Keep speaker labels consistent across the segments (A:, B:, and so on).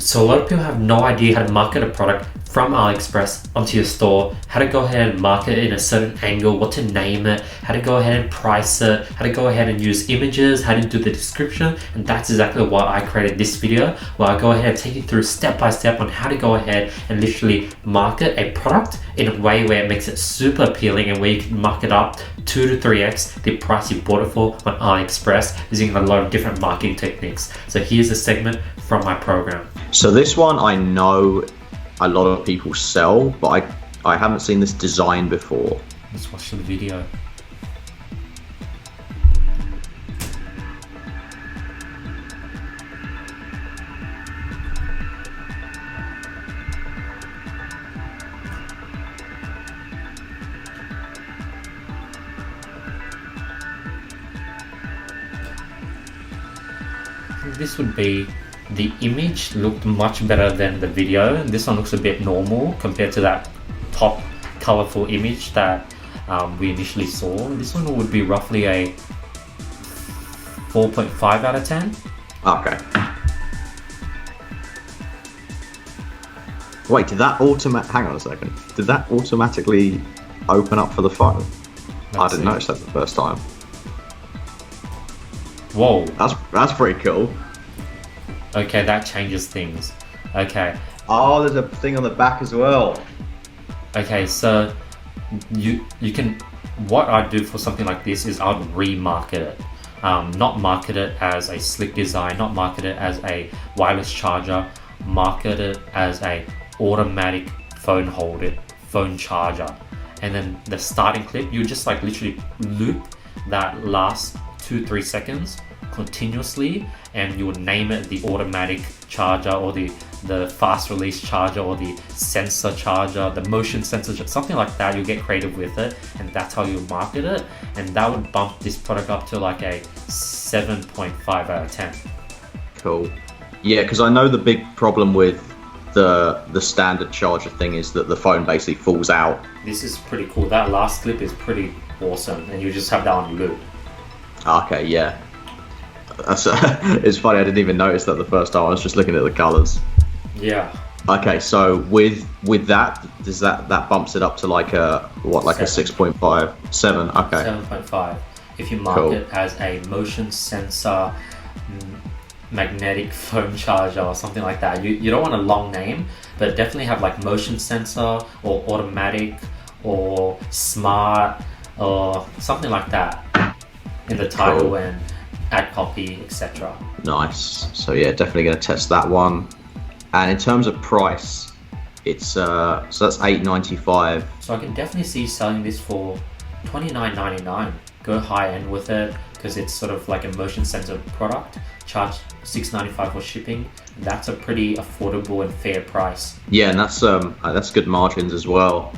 A: So a lot of people have no idea how to market a product from AliExpress onto your store, how to go ahead and market it in a certain angle, what to name it, how to go ahead and price it, how to go ahead and use images, how to do the description. And that's exactly why I created this video, where I go ahead and take you through step by step on how to go ahead and literally market a product in a way where it makes it super appealing and where you can mark it up 2 to 3x the price you bought it for on AliExpress using a lot of different marketing techniques. So here's a segment from my program.
B: So this one I know a lot of people sell, but I haven't seen this design before.
A: Let's watch the video. This would be, the image looked much better than the video. This one looks a bit normal compared to that top colorful image that we initially saw. This one would be roughly a 4.5 out of 10.
B: Okay. Wait, hang on a second. Did that automatically open up for the phone? I didn't notice that the first time.
A: Whoa.
B: That's pretty cool.
A: Okay, that changes things. Okay.
B: Oh, there's a thing on the back as well.
A: Okay, so you can, what I'd do for something like this is I'd remarket it. Not market it as a slick design, not market it as a wireless charger, market it as a automatic phone charger. And then the starting clip, you just like literally loop that last 2-3 seconds continuously, and you would name it the automatic charger or the fast release charger or the sensor charger, the motion sensor, something like that. You'll get creative with it, and that's how you market it, and that would bump this product up to like a 7.5 out of 10.
B: Cool. Yeah, because I know the big problem with the standard charger thing is that the phone basically falls out.
A: This is pretty cool. That last clip is pretty awesome, and you just have that on loop.
B: Okay, yeah. It's funny, I didn't even notice that the first time. I was just looking at the colors.
A: Yeah.
B: Okay, so with that, does that bumps it up to like a 6.5, 7? Okay.
A: 7.5. If you mark it as a motion sensor, magnetic phone charger or something like that. You don't want a long name, but definitely have like motion sensor or automatic or smart or something like that in the title and ad copy, etc.
B: Nice. So yeah, definitely going to test that one. And in terms of price, it's so that's $8.95.
A: So I can definitely see selling this for $29.99. Go high end with it because it's sort of like a motion sensor product. Charge $6.95 for shipping. That's a pretty affordable and fair price.
B: Yeah, and that's good margins as well.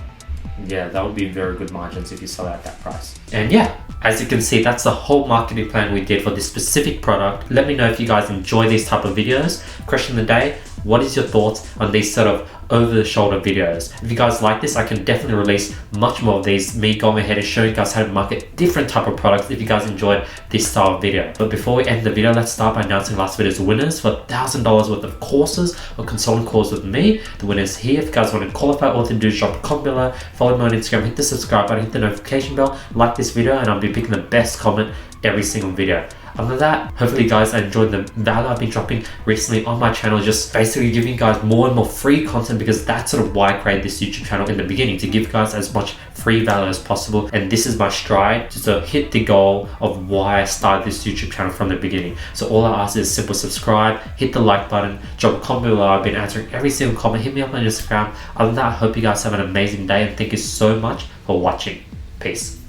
A: Yeah, that would be very good margins if you sell at that price. And yeah, as you can see, that's the whole marketing plan we did for this specific product. Let me know if you guys enjoy these type of videos. Question of the day, what is your thoughts on these sort of over-the-shoulder videos? If you guys like this, I can definitely release much more of these, me going ahead and showing you guys how to market different type of products if you guys enjoyed this style of video. But before we end the video, let's start by announcing last video's winners for $1,000 worth of courses or consulting calls with me. The winners here. If you guys want to qualify, all to do is drop a comment below, follow me on Instagram, hit the subscribe button, hit the notification bell, like this video, and I'll be picking the best comment every single video. Other than that, hopefully you guys enjoyed the value I've been dropping recently on my channel, just basically giving you guys more and more free content, because that's sort of why I created this YouTube channel in the beginning, to give you guys as much free value as possible. And this is my stride to hit the goal of why I started this YouTube channel from the beginning. So all I ask is simple: subscribe, hit the like button, drop a comment below. I've been answering every single comment. Hit me up on Instagram. Other than that, I hope you guys have an amazing day, and thank you so much for watching. Peace.